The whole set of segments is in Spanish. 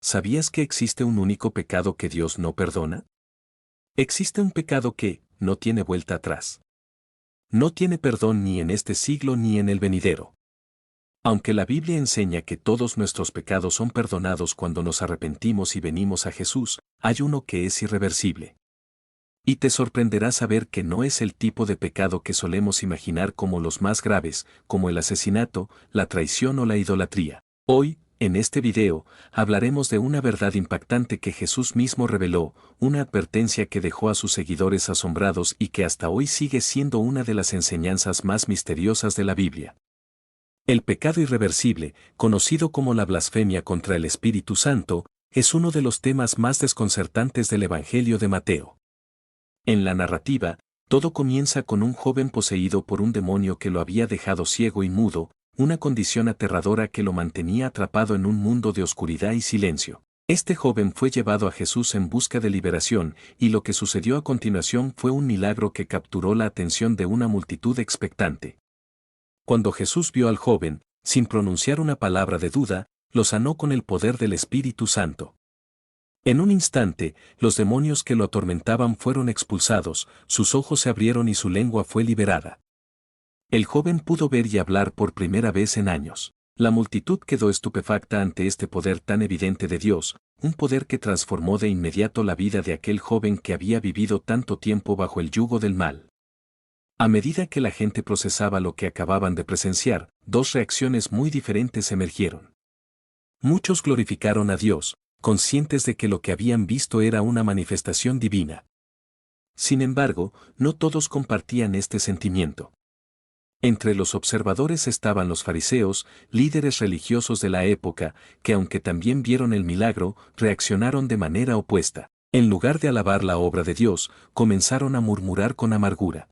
¿Sabías que existe un único pecado que Dios no perdona? Existe un pecado que no tiene vuelta atrás. No tiene perdón ni en este siglo ni en el venidero. Aunque la Biblia enseña que todos nuestros pecados son perdonados cuando nos arrepentimos y venimos a Jesús, hay uno que es irreversible. Y te sorprenderá saber que no es el tipo de pecado que solemos imaginar como los más graves, como el asesinato, la traición o la idolatría. Hoy, en este video, hablaremos de una verdad impactante que Jesús mismo reveló, una advertencia que dejó a sus seguidores asombrados y que hasta hoy sigue siendo una de las enseñanzas más misteriosas de la Biblia. El pecado irreversible, conocido como la blasfemia contra el Espíritu Santo, es uno de los temas más desconcertantes del Evangelio de Mateo. En la narrativa, todo comienza con un joven poseído por un demonio que lo había dejado ciego y mudo, una condición aterradora que lo mantenía atrapado en un mundo de oscuridad y silencio. Este joven fue llevado a Jesús en busca de liberación, y lo que sucedió a continuación fue un milagro que capturó la atención de una multitud expectante. Cuando Jesús vio al joven, sin pronunciar una palabra de duda, lo sanó con el poder del Espíritu Santo. En un instante, los demonios que lo atormentaban fueron expulsados, sus ojos se abrieron y su lengua fue liberada. El joven pudo ver y hablar por primera vez en años. La multitud quedó estupefacta ante este poder tan evidente de Dios, un poder que transformó de inmediato la vida de aquel joven que había vivido tanto tiempo bajo el yugo del mal. A medida que la gente procesaba lo que acababan de presenciar, dos reacciones muy diferentes emergieron. Muchos glorificaron a Dios, conscientes de que lo que habían visto era una manifestación divina. Sin embargo, no todos compartían este sentimiento. Entre los observadores estaban los fariseos, líderes religiosos de la época, que aunque también vieron el milagro, reaccionaron de manera opuesta. En lugar de alabar la obra de Dios, comenzaron a murmurar con amargura.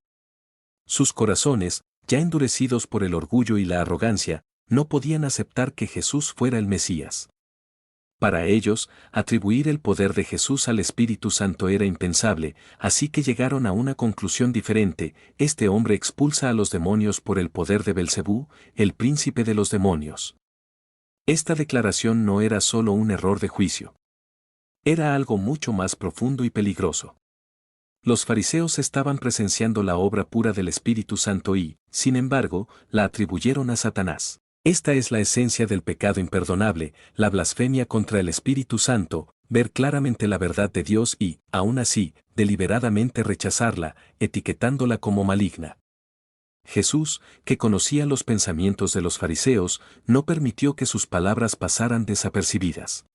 Sus corazones, ya endurecidos por el orgullo y la arrogancia, no podían aceptar que Jesús fuera el Mesías. Para ellos, atribuir el poder de Jesús al Espíritu Santo era impensable, así que llegaron a una conclusión diferente: este hombre expulsa a los demonios por el poder de Belcebú, el príncipe de los demonios. Esta declaración no era solo un error de juicio. Era algo mucho más profundo y peligroso. Los fariseos estaban presenciando la obra pura del Espíritu Santo y, sin embargo, la atribuyeron a Satanás. Esta es la esencia del pecado imperdonable, la blasfemia contra el Espíritu Santo, ver claramente la verdad de Dios y, aún así, deliberadamente rechazarla, etiquetándola como maligna. Jesús, que conocía los pensamientos de los fariseos, no permitió que sus palabras pasaran desapercibidas.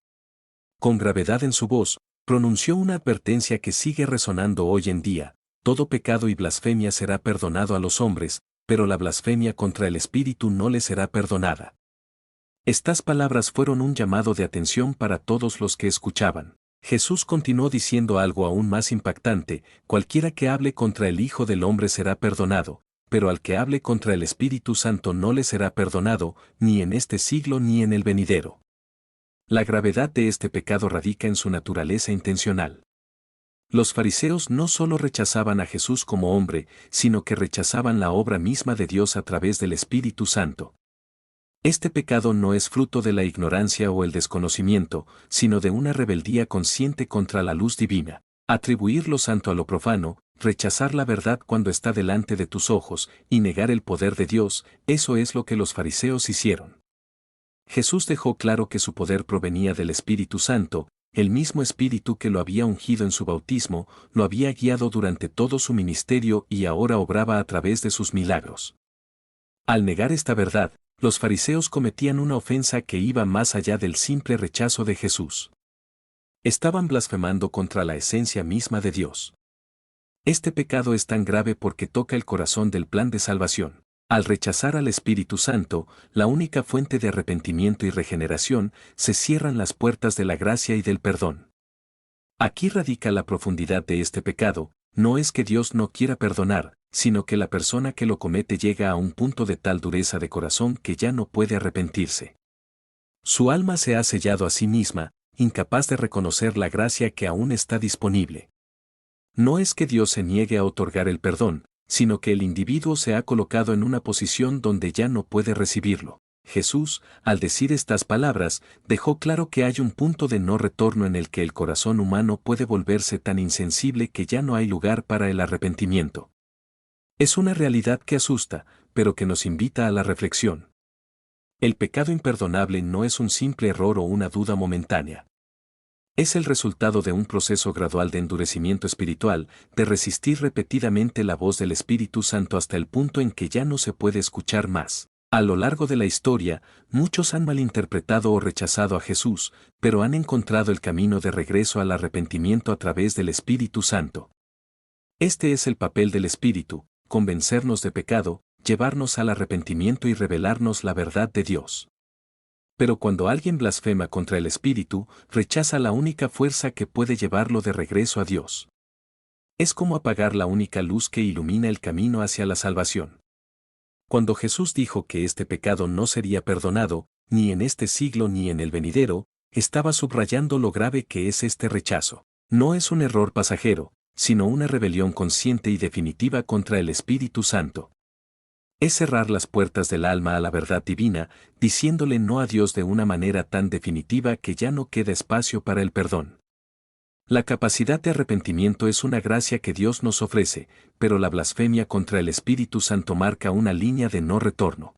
Con gravedad en su voz, pronunció una advertencia que sigue resonando hoy en día: todo pecado y blasfemia será perdonado a los hombres, pero la blasfemia contra el Espíritu no le será perdonada. Estas palabras fueron un llamado de atención para todos los que escuchaban. Jesús continuó diciendo algo aún más impactante: cualquiera que hable contra el Hijo del Hombre será perdonado, pero al que hable contra el Espíritu Santo no le será perdonado, ni en este siglo ni en el venidero. La gravedad de este pecado radica en su naturaleza intencional. Los fariseos no solo rechazaban a Jesús como hombre, sino que rechazaban la obra misma de Dios a través del Espíritu Santo. Este pecado no es fruto de la ignorancia o el desconocimiento, sino de una rebeldía consciente contra la luz divina. Atribuir lo santo a lo profano, rechazar la verdad cuando está delante de tus ojos, y negar el poder de Dios, eso es lo que los fariseos hicieron. Jesús dejó claro que su poder provenía del Espíritu Santo, el mismo Espíritu que lo había ungido en su bautismo, lo había guiado durante todo su ministerio y ahora obraba a través de sus milagros. Al negar esta verdad, los fariseos cometían una ofensa que iba más allá del simple rechazo de Jesús. Estaban blasfemando contra la esencia misma de Dios. Este pecado es tan grave porque toca el corazón del plan de salvación. Al rechazar al Espíritu Santo, la única fuente de arrepentimiento y regeneración, se cierran las puertas de la gracia y del perdón. Aquí radica la profundidad de este pecado: no es que Dios no quiera perdonar, sino que la persona que lo comete llega a un punto de tal dureza de corazón que ya no puede arrepentirse. Su alma se ha sellado a sí misma, incapaz de reconocer la gracia que aún está disponible. No es que Dios se niegue a otorgar el perdón, sino que el individuo se ha colocado en una posición donde ya no puede recibirlo. Jesús, al decir estas palabras, dejó claro que hay un punto de no retorno en el que el corazón humano puede volverse tan insensible que ya no hay lugar para el arrepentimiento. Es una realidad que asusta, pero que nos invita a la reflexión. El pecado imperdonable no es un simple error o una duda momentánea. Es el resultado de un proceso gradual de endurecimiento espiritual, de resistir repetidamente la voz del Espíritu Santo hasta el punto en que ya no se puede escuchar más. A lo largo de la historia, muchos han malinterpretado o rechazado a Jesús, pero han encontrado el camino de regreso al arrepentimiento a través del Espíritu Santo. Este es el papel del Espíritu: convencernos de pecado, llevarnos al arrepentimiento y revelarnos la verdad de Dios. Pero cuando alguien blasfema contra el Espíritu, rechaza la única fuerza que puede llevarlo de regreso a Dios. Es como apagar la única luz que ilumina el camino hacia la salvación. Cuando Jesús dijo que este pecado no sería perdonado, ni en este siglo ni en el venidero, estaba subrayando lo grave que es este rechazo. No es un error pasajero, sino una rebelión consciente y definitiva contra el Espíritu Santo. Es cerrar las puertas del alma a la verdad divina, diciéndole no a Dios de una manera tan definitiva que ya no queda espacio para el perdón. La capacidad de arrepentimiento es una gracia que Dios nos ofrece, pero la blasfemia contra el Espíritu Santo marca una línea de no retorno.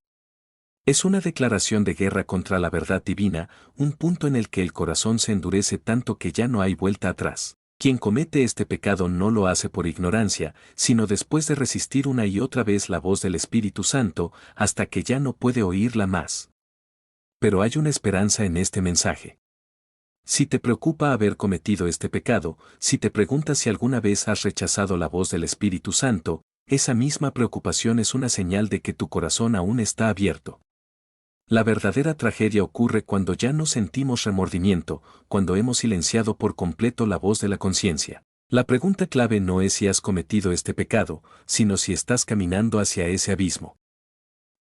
Es una declaración de guerra contra la verdad divina, un punto en el que el corazón se endurece tanto que ya no hay vuelta atrás. Quien comete este pecado no lo hace por ignorancia, sino después de resistir una y otra vez la voz del Espíritu Santo, hasta que ya no puede oírla más. Pero hay una esperanza en este mensaje. Si te preocupa haber cometido este pecado, si te preguntas si alguna vez has rechazado la voz del Espíritu Santo, esa misma preocupación es una señal de que tu corazón aún está abierto. La verdadera tragedia ocurre cuando ya no sentimos remordimiento, cuando hemos silenciado por completo la voz de la conciencia. La pregunta clave no es si has cometido este pecado, sino si estás caminando hacia ese abismo.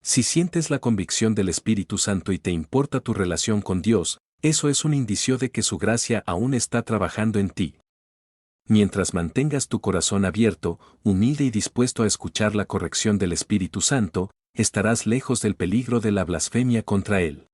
Si sientes la convicción del Espíritu Santo y te importa tu relación con Dios, eso es un indicio de que su gracia aún está trabajando en ti. Mientras mantengas tu corazón abierto, humilde y dispuesto a escuchar la corrección del Espíritu Santo, estarás lejos del peligro de la blasfemia contra él.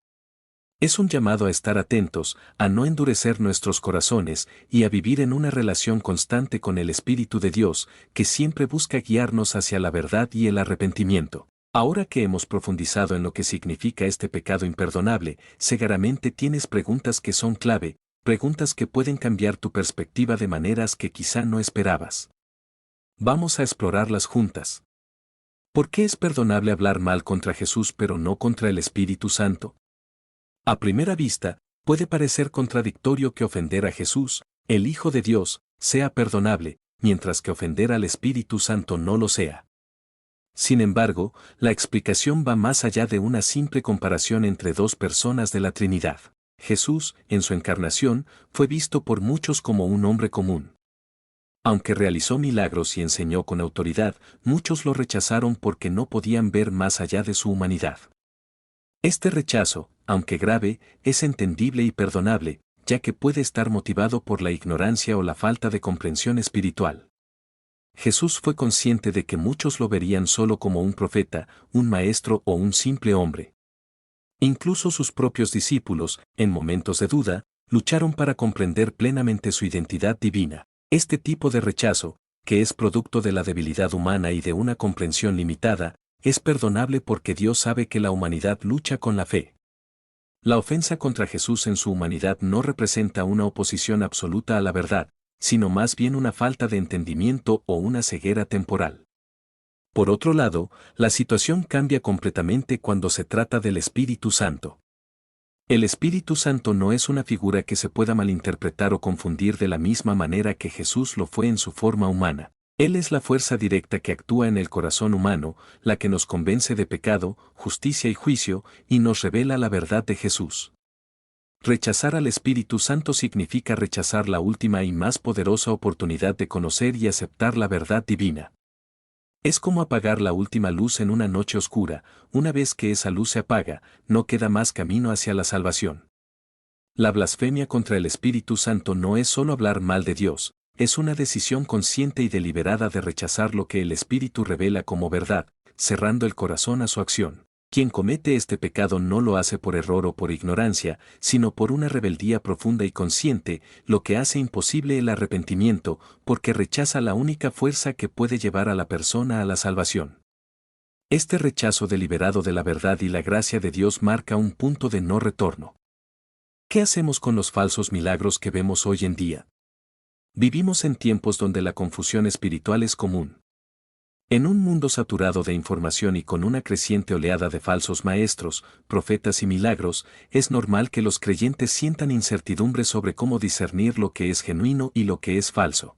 Es un llamado a estar atentos, a no endurecer nuestros corazones y a vivir en una relación constante con el Espíritu de Dios, que siempre busca guiarnos hacia la verdad y el arrepentimiento. Ahora que hemos profundizado en lo que significa este pecado imperdonable, seguramente tienes preguntas que son clave, preguntas que pueden cambiar tu perspectiva de maneras que quizá no esperabas. Vamos a explorarlas juntas. ¿Por qué es perdonable hablar mal contra Jesús pero no contra el Espíritu Santo? A primera vista, puede parecer contradictorio que ofender a Jesús, el Hijo de Dios, sea perdonable, mientras que ofender al Espíritu Santo no lo sea. Sin embargo, la explicación va más allá de una simple comparación entre dos personas de la Trinidad. Jesús, en su encarnación, fue visto por muchos como un hombre común. Aunque realizó milagros y enseñó con autoridad, muchos lo rechazaron porque no podían ver más allá de su humanidad. Este rechazo, aunque grave, es entendible y perdonable, ya que puede estar motivado por la ignorancia o la falta de comprensión espiritual. Jesús fue consciente de que muchos lo verían solo como un profeta, un maestro o un simple hombre. Incluso sus propios discípulos, en momentos de duda, lucharon para comprender plenamente su identidad divina. Este tipo de rechazo, que es producto de la debilidad humana y de una comprensión limitada, es perdonable porque Dios sabe que la humanidad lucha con la fe. La ofensa contra Jesús en su humanidad no representa una oposición absoluta a la verdad, sino más bien una falta de entendimiento o una ceguera temporal. Por otro lado, la situación cambia completamente cuando se trata del Espíritu Santo. El Espíritu Santo no es una figura que se pueda malinterpretar o confundir de la misma manera que Jesús lo fue en su forma humana. Él es la fuerza directa que actúa en el corazón humano, la que nos convence de pecado, justicia y juicio, y nos revela la verdad de Jesús. Rechazar al Espíritu Santo significa rechazar la última y más poderosa oportunidad de conocer y aceptar la verdad divina. Es como apagar la última luz en una noche oscura. Una vez que esa luz se apaga, no queda más camino hacia la salvación. La blasfemia contra el Espíritu Santo no es solo hablar mal de Dios, es una decisión consciente y deliberada de rechazar lo que el Espíritu revela como verdad, cerrando el corazón a su acción. Quien comete este pecado no lo hace por error o por ignorancia, sino por una rebeldía profunda y consciente, lo que hace imposible el arrepentimiento, porque rechaza la única fuerza que puede llevar a la persona a la salvación. Este rechazo deliberado de la verdad y la gracia de Dios marca un punto de no retorno. ¿Qué hacemos con los falsos milagros que vemos hoy en día? Vivimos en tiempos donde la confusión espiritual es común. En un mundo saturado de información y con una creciente oleada de falsos maestros, profetas y milagros, es normal que los creyentes sientan incertidumbre sobre cómo discernir lo que es genuino y lo que es falso.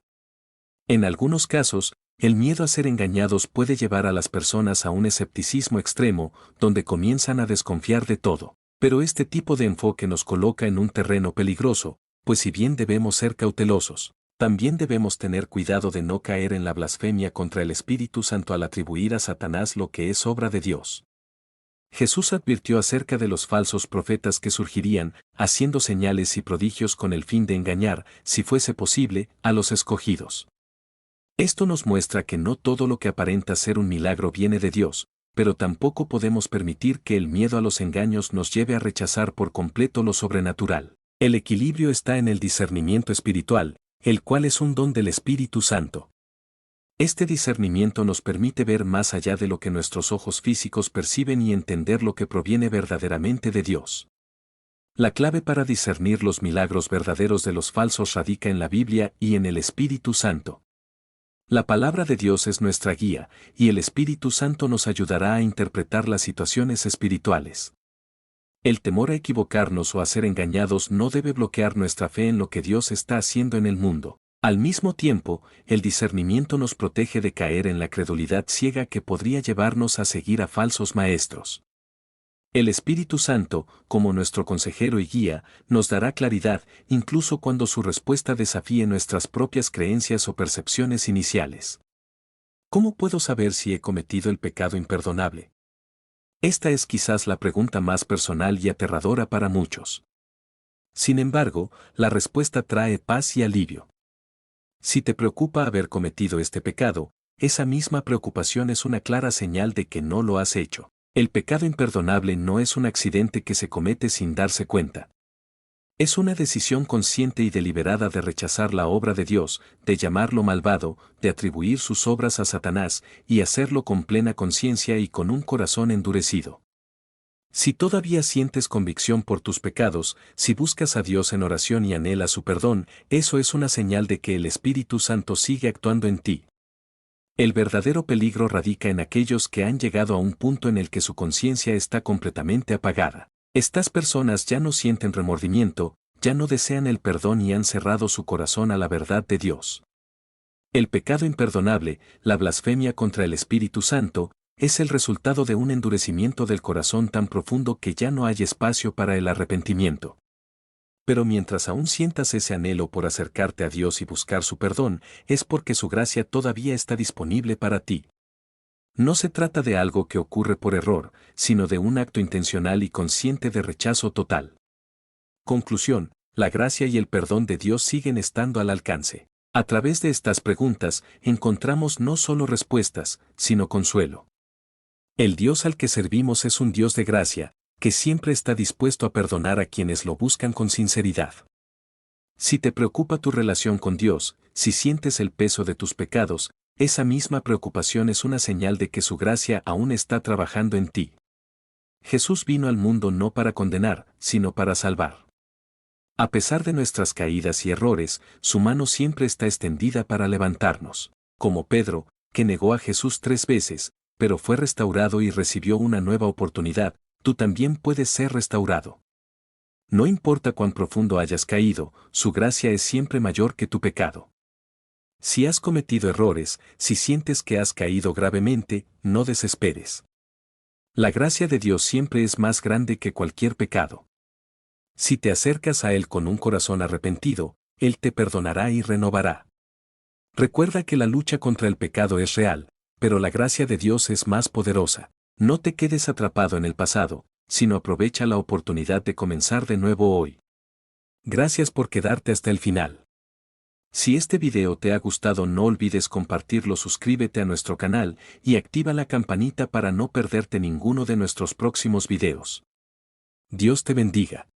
En algunos casos, el miedo a ser engañados puede llevar a las personas a un escepticismo extremo, donde comienzan a desconfiar de todo. Pero este tipo de enfoque nos coloca en un terreno peligroso, pues si bien debemos ser cautelosos, también debemos tener cuidado de no caer en la blasfemia contra el Espíritu Santo al atribuir a Satanás lo que es obra de Dios. Jesús advirtió acerca de los falsos profetas que surgirían, haciendo señales y prodigios con el fin de engañar, si fuese posible, a los escogidos. Esto nos muestra que no todo lo que aparenta ser un milagro viene de Dios, pero tampoco podemos permitir que el miedo a los engaños nos lleve a rechazar por completo lo sobrenatural. El equilibrio está en el discernimiento espiritual, el cual es un don del Espíritu Santo. Este discernimiento nos permite ver más allá de lo que nuestros ojos físicos perciben y entender lo que proviene verdaderamente de Dios. La clave para discernir los milagros verdaderos de los falsos radica en la Biblia y en el Espíritu Santo. La palabra de Dios es nuestra guía, y el Espíritu Santo nos ayudará a interpretar las situaciones espirituales. El temor a equivocarnos o a ser engañados no debe bloquear nuestra fe en lo que Dios está haciendo en el mundo. Al mismo tiempo, el discernimiento nos protege de caer en la credulidad ciega que podría llevarnos a seguir a falsos maestros. El Espíritu Santo, como nuestro consejero y guía, nos dará claridad, incluso cuando su respuesta desafíe nuestras propias creencias o percepciones iniciales. ¿Cómo puedo saber si he cometido el pecado imperdonable? Esta es quizás la pregunta más personal y aterradora para muchos. Sin embargo, la respuesta trae paz y alivio. Si te preocupa haber cometido este pecado, esa misma preocupación es una clara señal de que no lo has hecho. El pecado imperdonable no es un accidente que se comete sin darse cuenta. Es una decisión consciente y deliberada de rechazar la obra de Dios, de llamarlo malvado, de atribuir sus obras a Satanás y hacerlo con plena conciencia y con un corazón endurecido. Si todavía sientes convicción por tus pecados, si buscas a Dios en oración y anhelas su perdón, eso es una señal de que el Espíritu Santo sigue actuando en ti. El verdadero peligro radica en aquellos que han llegado a un punto en el que su conciencia está completamente apagada. Estas personas ya no sienten remordimiento, ya no desean el perdón y han cerrado su corazón a la verdad de Dios. El pecado imperdonable, la blasfemia contra el Espíritu Santo, es el resultado de un endurecimiento del corazón tan profundo que ya no hay espacio para el arrepentimiento. Pero mientras aún sientas ese anhelo por acercarte a Dios y buscar su perdón, es porque su gracia todavía está disponible para ti. No se trata de algo que ocurre por error, sino de un acto intencional y consciente de rechazo total. Conclusión: la gracia y el perdón de Dios siguen estando al alcance. A través de estas preguntas, encontramos no solo respuestas, sino consuelo. El Dios al que servimos es un Dios de gracia, que siempre está dispuesto a perdonar a quienes lo buscan con sinceridad. Si te preocupa tu relación con Dios, si sientes el peso de tus pecados, esa misma preocupación es una señal de que su gracia aún está trabajando en ti. Jesús vino al mundo no para condenar, sino para salvar. A pesar de nuestras caídas y errores, su mano siempre está extendida para levantarnos. Como Pedro, que negó a Jesús 3 veces, pero fue restaurado y recibió una nueva oportunidad, tú también puedes ser restaurado. No importa cuán profundo hayas caído, su gracia es siempre mayor que tu pecado. Si has cometido errores, si sientes que has caído gravemente, no desesperes. La gracia de Dios siempre es más grande que cualquier pecado. Si te acercas a Él con un corazón arrepentido, Él te perdonará y renovará. Recuerda que la lucha contra el pecado es real, pero la gracia de Dios es más poderosa. No te quedes atrapado en el pasado, sino aprovecha la oportunidad de comenzar de nuevo hoy. Gracias por quedarte hasta el final. Si este video te ha gustado, no olvides compartirlo, suscríbete a nuestro canal y activa la campanita para no perderte ninguno de nuestros próximos videos. Dios te bendiga.